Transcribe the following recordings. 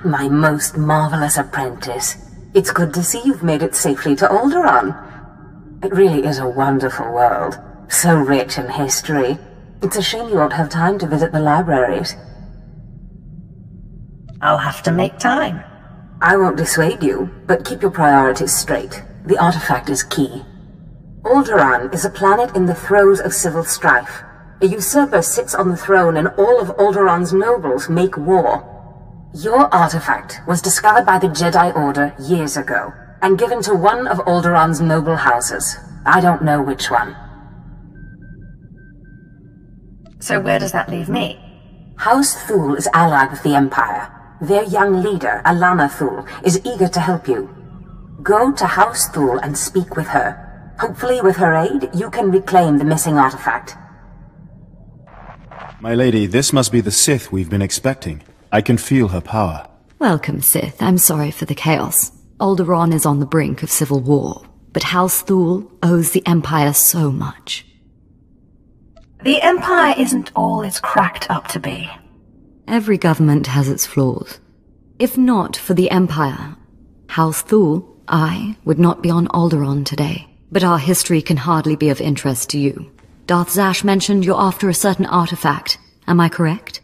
My most marvelous apprentice. It's good to see you've made it safely to Alderaan. It really is a wonderful world. So rich in history. It's a shame you won't have time to visit the libraries. I'll have to make time. I won't dissuade you, but keep your priorities straight. The artifact is key. Alderaan is a planet in the throes of civil strife. A usurper sits on the throne and all of Alderaan's nobles make war. Your artifact was discovered by the Jedi Order years ago, and given to one of Alderaan's noble houses. I don't know which one. So where does that leave me? House Thul is allied with the Empire. Their young leader, Alana Thul, is eager to help you. Go to House Thul and speak with her. Hopefully with her aid, you can reclaim the missing artifact. My lady, this must be the Sith we've been expecting. I can feel her power. Welcome, Sith. I'm sorry for the chaos. Alderaan is on the brink of civil war, but House Thul owes the Empire so much. The Empire isn't all it's cracked up to be. Every government has its flaws. If not for the Empire, House Thul, I would not be on Alderaan today. But our history can hardly be of interest to you. Darth Zash mentioned you're after a certain artifact. Am I correct?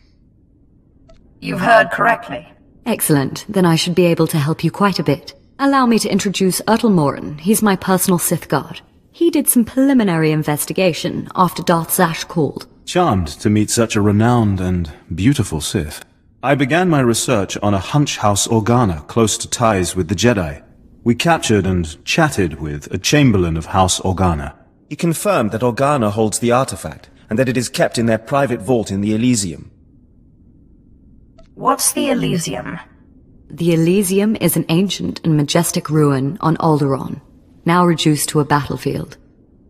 You've heard correctly. Excellent. Then I should be able to help you quite a bit. Allow me to introduce Morin. He's my personal Sith guard. He did some preliminary investigation after Darth Zash called. Charmed to meet such a renowned and beautiful Sith. I began my research on a Hunch House Organa close to ties with the Jedi. We captured and chatted with a Chamberlain of House Organa. He confirmed that Organa holds the artifact, and that it is kept in their private vault in the Elysium. What's the Elysium? The Elysium is an ancient and majestic ruin on Alderaan, now reduced to a battlefield.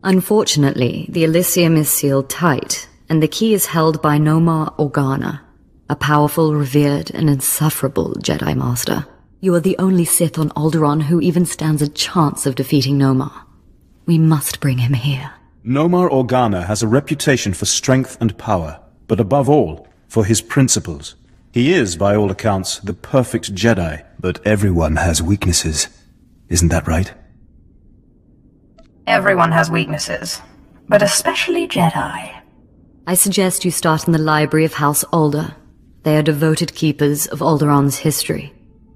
Unfortunately, the Elysium is sealed tight, and the key is held by Nomar Organa, a powerful, revered, and insufferable Jedi Master. You are the only Sith on Alderaan who even stands a chance of defeating Nomar. We must bring him here. Nomar Organa has a reputation for strength and power, but above all, for his principles. He is, by all accounts, the perfect Jedi, but everyone has weaknesses. Isn't that right? Everyone has weaknesses, but especially Jedi. I suggest you start in the library of House Alder. They are devoted keepers of Alderaan's history.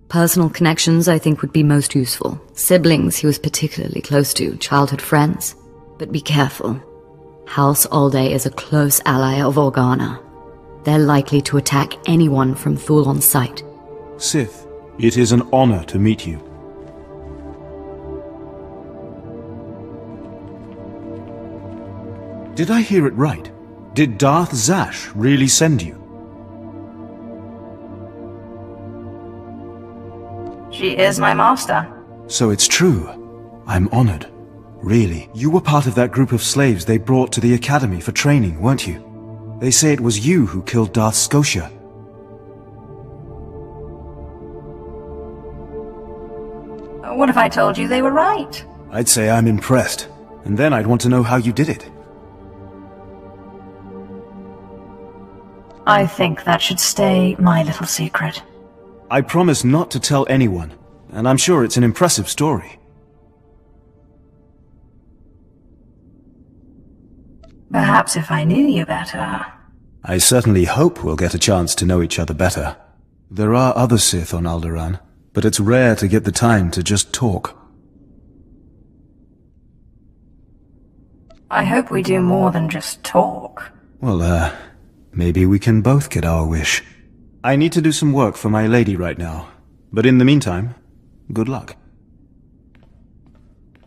Personal connections, I think, would be most useful. Siblings he was particularly close to, childhood friends. But be careful. House Alde is a close ally of Organa. They're likely to attack anyone from Thul on sight. Sith, it is an honor to meet you. Did I hear it right? Did Darth Zash really send you? She is my master. So it's true. I'm honored. Really. You were part of that group of slaves they brought to the academy for training, weren't you? They say it was you who killed Darth Scotia. What if I told you they were right? I'd say I'm impressed. And then I'd want to know how you did it. I think that should stay my little secret. I promise not to tell anyone, and I'm sure it's an impressive story. Perhaps if I knew you better. I certainly hope we'll get a chance to know each other better. There are other Sith on Alderaan, but it's rare to get the time to just talk. I hope we do more than just talk. Well, maybe we can both get our wish. I need to do some work for my lady right now, but in the meantime, good luck.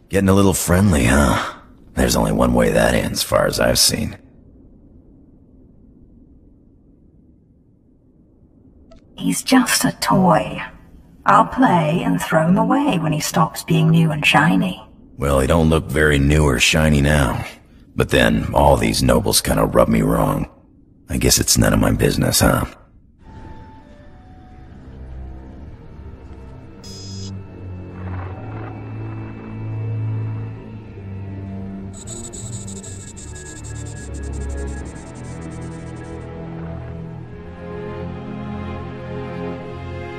Getting a little friendly, huh? There's only one way that ends, far as I've seen. He's just a toy. I'll play and throw him away when he stops being new and shiny. Well, he don't look very new or shiny now. But then, all these nobles kinda rub me wrong. I guess it's none of my business, huh?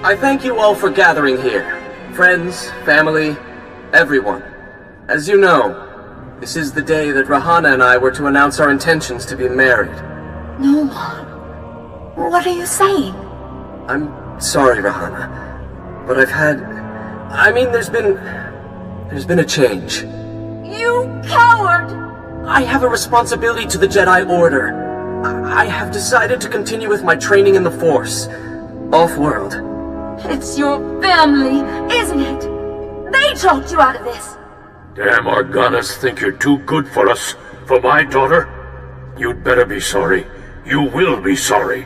I thank you all for gathering here. Friends, family, everyone. As you know, this is the day that Rahana and I were to announce our intentions to be married. No. What are you saying? I'm sorry, Rahana, but there's been a change. You coward! I have a responsibility to the Jedi Order. I have decided to continue with my training in the Force. Off-world. It's your family, isn't it? They talked you out of this. Damn Organas think you're too good for us. For my daughter? You'd better be sorry. You will be sorry.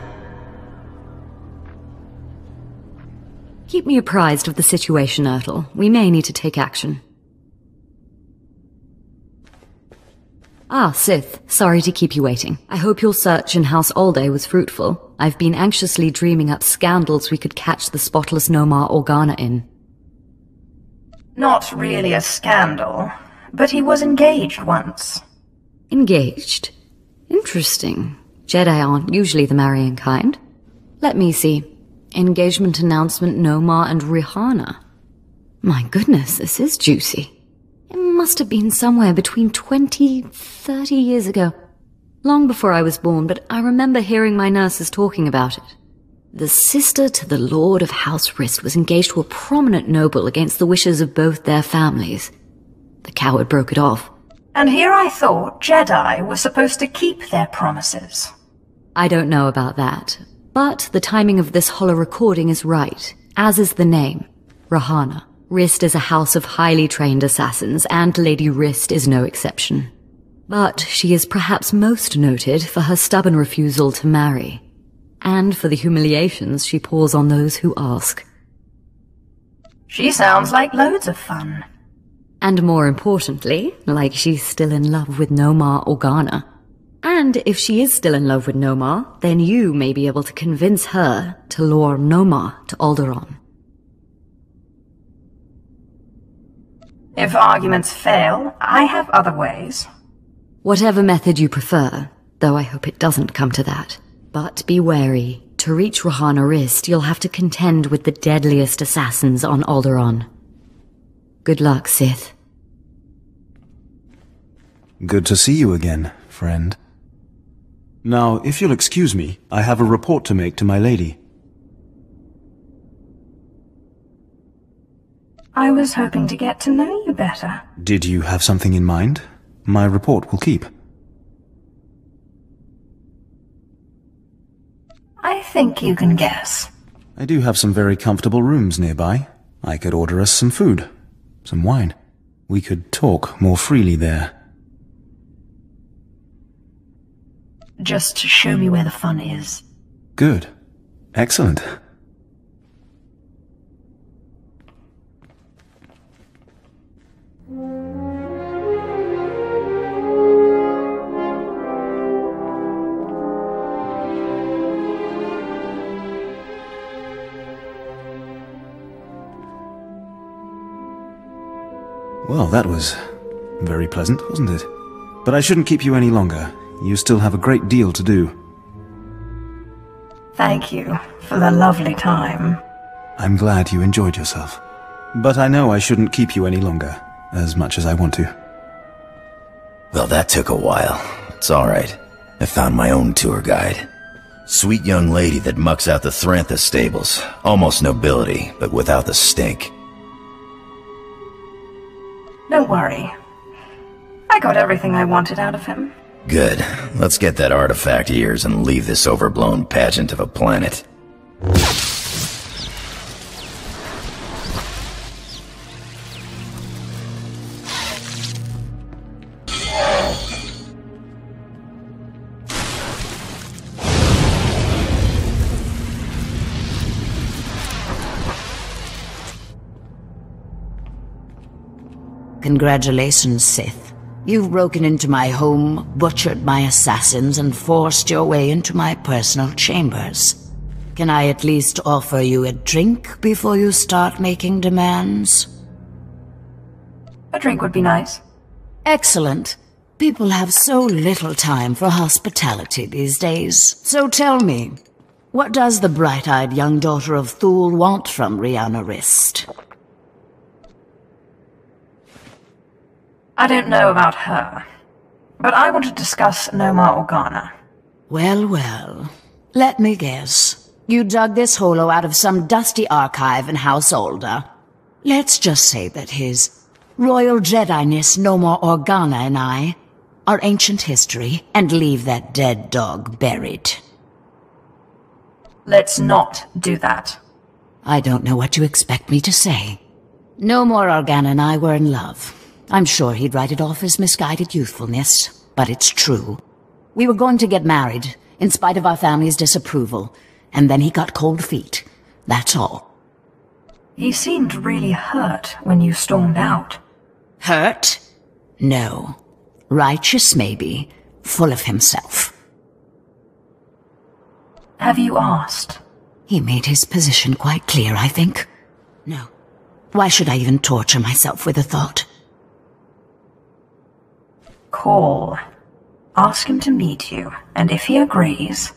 Keep me apprised of the situation, Ertl. We may need to take action. Ah, Sith. Sorry to keep you waiting. I hope your search in House Alde was fruitful. I've been anxiously dreaming up scandals we could catch the spotless Nomar Organa in. Not really a scandal, but he was engaged once. Engaged? Interesting. Jedi aren't usually the marrying kind. Let me see. Engagement announcement Nomar and Rihanna. My goodness, this is juicy. It must have been somewhere between 30 years ago. Long before I was born, but I remember hearing my nurses talking about it. The sister to the Lord of House Rist was engaged to a prominent noble against the wishes of both their families. The coward broke it off. And here I thought Jedi were supposed to keep their promises. I don't know about that, but the timing of this holo recording is right, as is the name, Rahana. Rist is a house of highly trained assassins, and Lady Rist is no exception. But she is perhaps most noted for her stubborn refusal to marry, and for the humiliations she pours on those who ask. She sounds like loads of fun. And more importantly, like she's still in love with Nomar Organa. And if she is still in love with Nomar, then you may be able to convince her to lure Nomar to Alderaan. If arguments fail, I have other ways. Whatever method you prefer, though I hope it doesn't come to that. But be wary. To reach Rahana Rist, you'll have to contend with the deadliest assassins on Alderaan. Good luck, Sith. Good to see you again, friend. Now, if you'll excuse me, I have a report to make to my lady. I was hoping to get to know you better. Did you have something in mind? My report will keep. I think you can guess. I do have some very comfortable rooms nearby. I could order us some food, some wine. We could talk more freely there. Just show me where the fun is. Good. Excellent. Well, that was very pleasant, wasn't it? But I shouldn't keep you any longer. You still have a great deal to do. Thank you for the lovely time. I'm glad you enjoyed yourself. But I know I shouldn't keep you any longer, as much as I want to. Well, that took a while. It's alright. I found my own tour guide. Sweet young lady that mucks out the Thrantha stables. Almost nobility, but without the stink. Don't worry. I got everything I wanted out of him. Good. Let's get that artifact of yours and leave this overblown pageant of a planet. Congratulations, Sith. You've broken into my home, butchered my assassins, and forced your way into my personal chambers. Can I at least offer you a drink before you start making demands? A drink would be nice. Excellent. People have so little time for hospitality these days. So tell me, What does the bright-eyed young daughter of Thule want from Rihanna Rist? I don't know about her, but I want to discuss Nomar Organa. Well, well. Let me guess. You dug this holo out of some dusty archive in House Older. Let's just say that his Royal Jedi-ness Nomar Organa and I are ancient history, and leave that dead dog buried. Let's not do that. I don't know what you expect me to say. Nomar Organa and I were in love. I'm sure he'd write it off as misguided youthfulness, but it's true. We were going to get married, in spite of our family's disapproval, and then he got cold feet. That's all. He seemed really hurt when you stormed out. Hurt? No. Righteous, maybe. Full of himself. Have you asked? He made his position quite clear, I think. No. Why should I even torture myself with the thought? Call. Ask him to meet you, and if he agrees...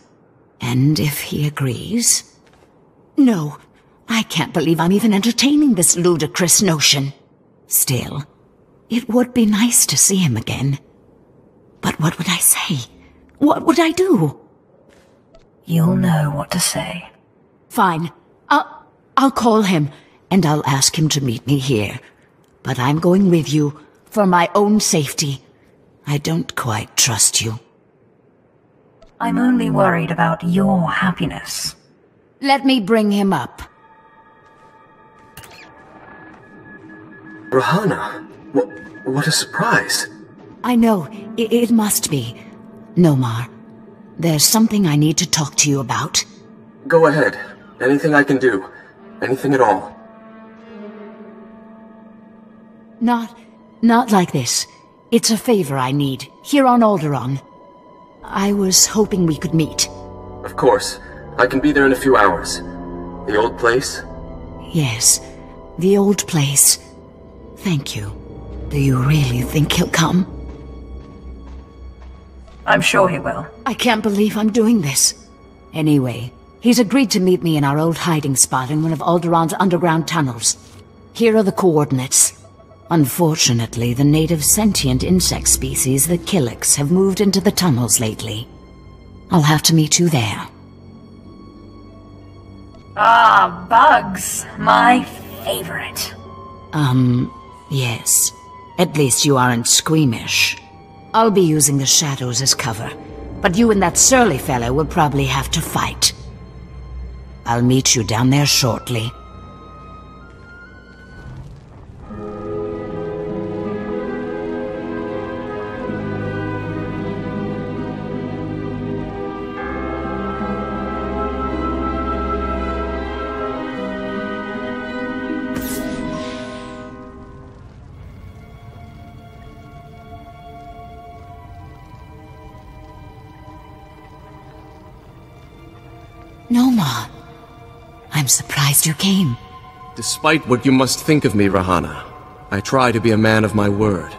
And if he agrees? No. I can't believe I'm even entertaining this ludicrous notion. Still, it would be nice to see him again. But what would I say? What would I do? You'll know what to say. Fine. I'll call him, and I'll ask him to meet me here. But I'm going with you, for my own safety. I don't quite trust you. I'm only worried about your happiness. Let me bring him up. Rahana, what a surprise. I know, it must be. Nomar, there's something I need to talk to you about. Go ahead. Anything I can do. Anything at all. Not like this. It's a favor I need, here on Alderaan. I was hoping we could meet. Of course. I can be there in a few hours. The old place? Yes, the old place. Thank you. Do you really think he'll come? I'm sure he will. I can't believe I'm doing this. Anyway, he's agreed to meet me in our old hiding spot in one of Alderaan's underground tunnels. Here are the coordinates. Unfortunately, the native sentient insect species, the Killiks, have moved into the tunnels lately. I'll have to meet you there. Ah, bugs. My favorite. Yes. At least you aren't squeamish. I'll be using the shadows as cover, but you and that surly fellow will probably have to fight. I'll meet you down there shortly. Nomar, I'm surprised you came. Despite what you must think of me, Rahana, I try to be a man of my word.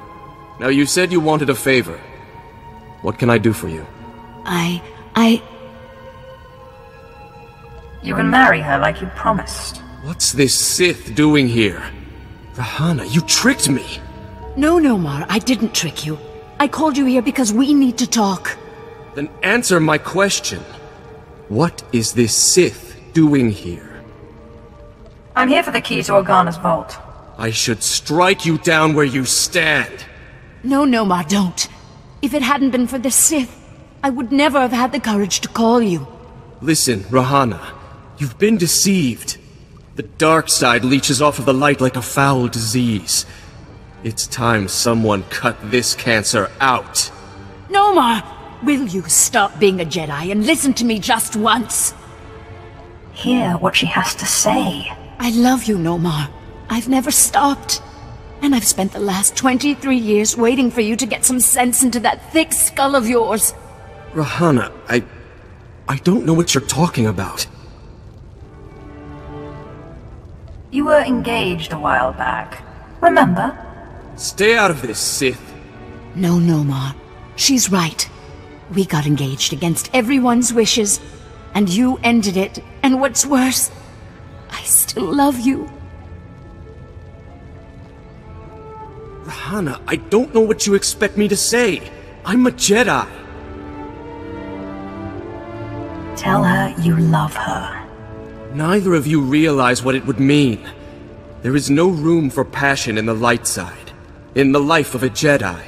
Now, you said you wanted a favor. What can I do for you? You can marry her like you promised. What's this Sith doing here? Rahana, you tricked me! No, Nomar, I didn't trick you. I called you here because we need to talk. Then answer my question. What is this Sith doing here? I'm here for the key to Organa's vault. I should strike you down where you stand. No, Nomar, don't. If it hadn't been for the Sith, I would never have had the courage to call you. Listen, Rahana, you've been deceived. The dark side leeches off of the light like a foul disease. It's time someone cut this cancer out. Nomar! Will you stop being a Jedi and listen to me just once? Hear what she has to say. I love you, Nomar. I've never stopped. And I've spent the last 23 years waiting for you to get some sense into that thick skull of yours. Rahana, I don't know what you're talking about. You were engaged a while back. Remember? Stay out of this, Sith. No, Nomar. She's right. We got engaged against everyone's wishes. and you ended it, and what's worse, I still love you. Rahana, I don't know what you expect me to say. I'm a Jedi. Tell her you love her. Neither of you realize what it would mean. There is no room for passion in the Lightside, in the life of a Jedi.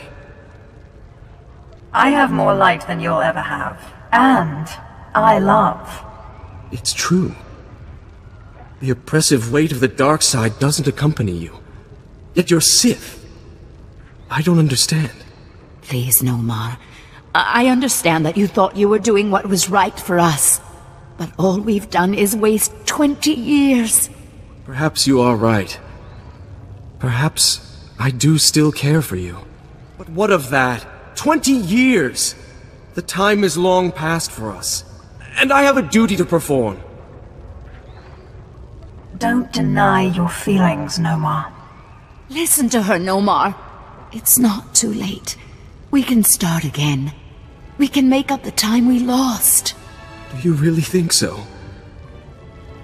I have more light than you'll ever have. And I love. It's true. The oppressive weight of the dark side doesn't accompany you. Yet you're Sith. I don't understand. Please, Nomar. I understand that you thought you were doing what was right for us. But all we've done is waste 20 years. Perhaps you are right. Perhaps I do still care for you. But what of that? 20 years! The time is long past for us. And I have a duty to perform. Don't deny your feelings, Nomar. Listen to her, Nomar. It's not too late. We can start again. We can make up the time we lost. Do you really think so?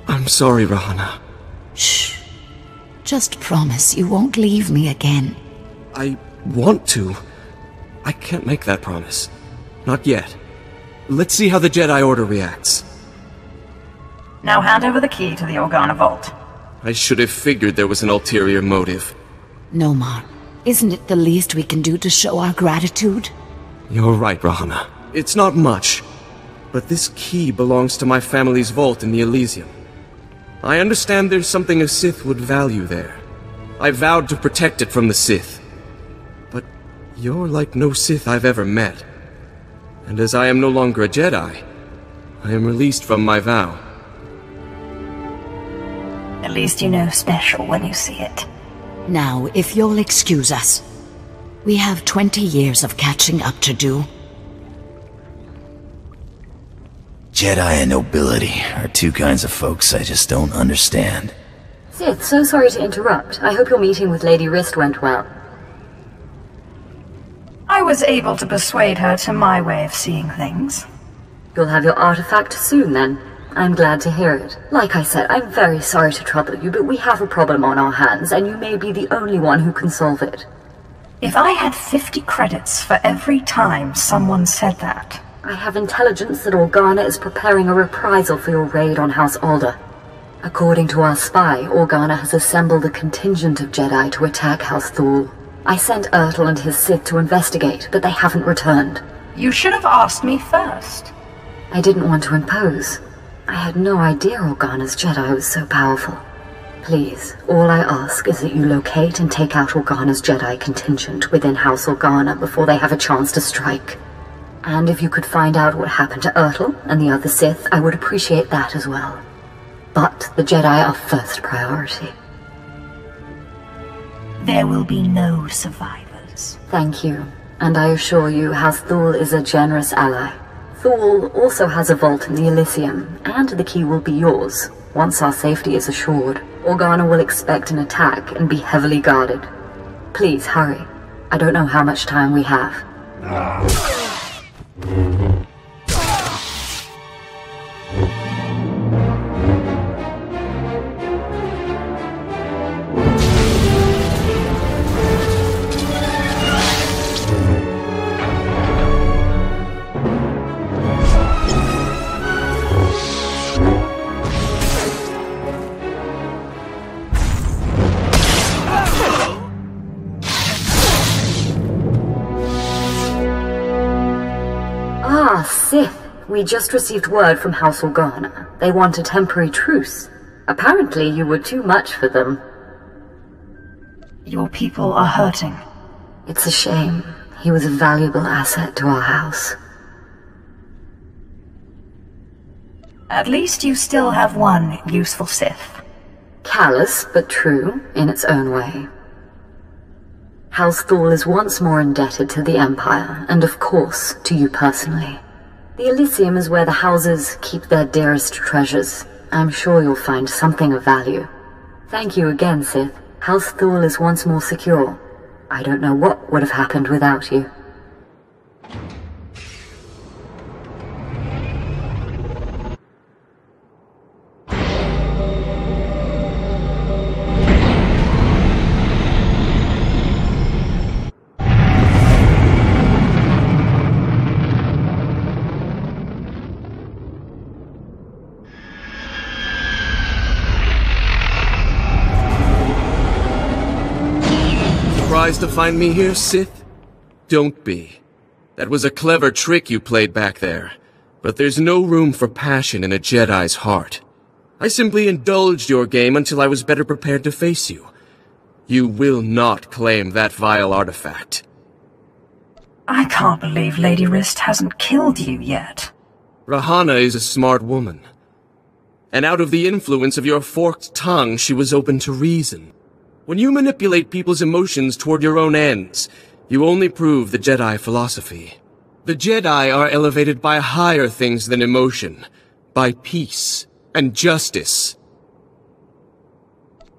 I'm sorry, Rahana. Shh. Just promise you won't leave me again. I want to. I can't make that promise. Not yet. Let's see how the Jedi Order reacts. Now hand over the key to the Organa Vault. I should have figured there was an ulterior motive. Nomar, isn't it the least we can do to show our gratitude? You're right, Rahana. It's not much. But this key belongs to my family's vault in the Elysium. I understand there's something a Sith would value there. I vowed to protect it from the Sith. But you're like no Sith I've ever met. And as I am no longer a Jedi, I am released from my vow. At least you know special when you see it. Now, if you'll excuse us, we have 20 years of catching up to do. Jedi and nobility are two kinds of folks I just don't understand. Sith, so sorry to interrupt. I hope your meeting with Lady Rist went well. I was able to persuade her to my way of seeing things. You'll have your artifact soon, then. I'm glad to hear it. Like I said, I'm very sorry to trouble you, but we have a problem on our hands, and you may be the only one who can solve it. If I had 50 credits for every time someone said that... I have intelligence that Organa is preparing a reprisal for your raid on House Alder. According to our spy, Organa has assembled a contingent of Jedi to attack House Thul. I sent Ertl and his Sith to investigate, but they haven't returned. You should have asked me first. I didn't want to impose. I had no idea Organa's Jedi was so powerful. Please, all I ask is that you locate and take out Organa's Jedi contingent within House Organa before they have a chance to strike. And if you could find out what happened to Ertl and the other Sith, I would appreciate that as well. But the Jedi are first priority. There will be no survivors. Thank you. And I assure you, House Thul is a generous ally. Thul also has a vault in the Elysium, and the key will be yours, once our safety is assured. Organa will expect an attack and be heavily guarded. Please, hurry. I don't know how much time we have. Sith, we just received word from House Organa. They want a temporary truce. Apparently you were too much for them. Your people are hurting. It's a shame. He was a valuable asset to our house. At least you still have one useful Sith. Callous, but true, in its own way. House Thul is once more indebted to the Empire, and of course, to you personally. The Elysium is where the houses keep their dearest treasures. I'm sure you'll find something of value. Thank you again, Sith. House Thul is once more secure. I don't know what would have happened without you. surprised to find me here, Sith? Don't be. That was a clever trick you played back there. But there's no room for passion in a Jedi's heart. I simply indulged your game until I was better prepared to face you. You will not claim that vile artifact. I can't believe Lady Wrist hasn't killed you yet. Rahana is a smart woman. And out of the influence of your forked tongue, she was open to reason. When you manipulate people's emotions toward your own ends, you only prove the Jedi philosophy. The Jedi are elevated by higher things than emotion, by peace and justice.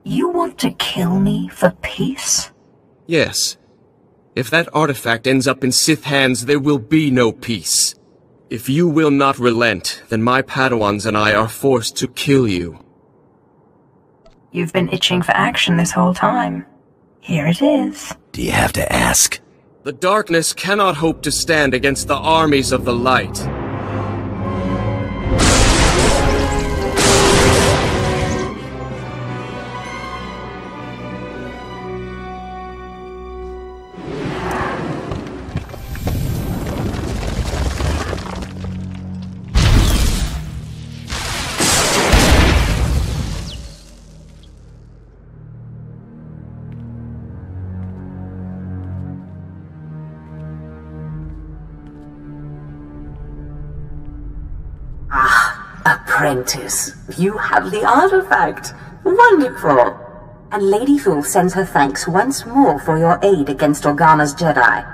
You want to kill me for peace? Yes. If that artifact ends up in Sith hands, there will be no peace. If you will not relent, then my Padawans and I are forced to kill you. You've been itching for action this whole time. Here it is. Do you have to ask? The darkness cannot hope to stand against the armies of the light. Apprentice, you have the artifact. Wonderful. And Lady Fool sends her thanks once more for your aid against Organa's Jedi.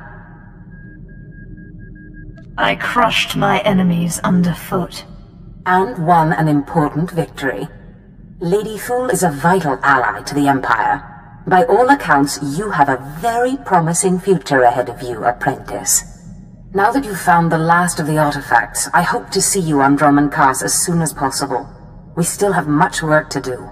I crushed my enemies underfoot. And won an important victory. Lady Fool is a vital ally to the Empire. By all accounts, you have a very promising future ahead of you, Apprentice. Now that you've found the last of the artifacts, I hope to see you on Dromund Kaas as soon as possible. We still have much work to do.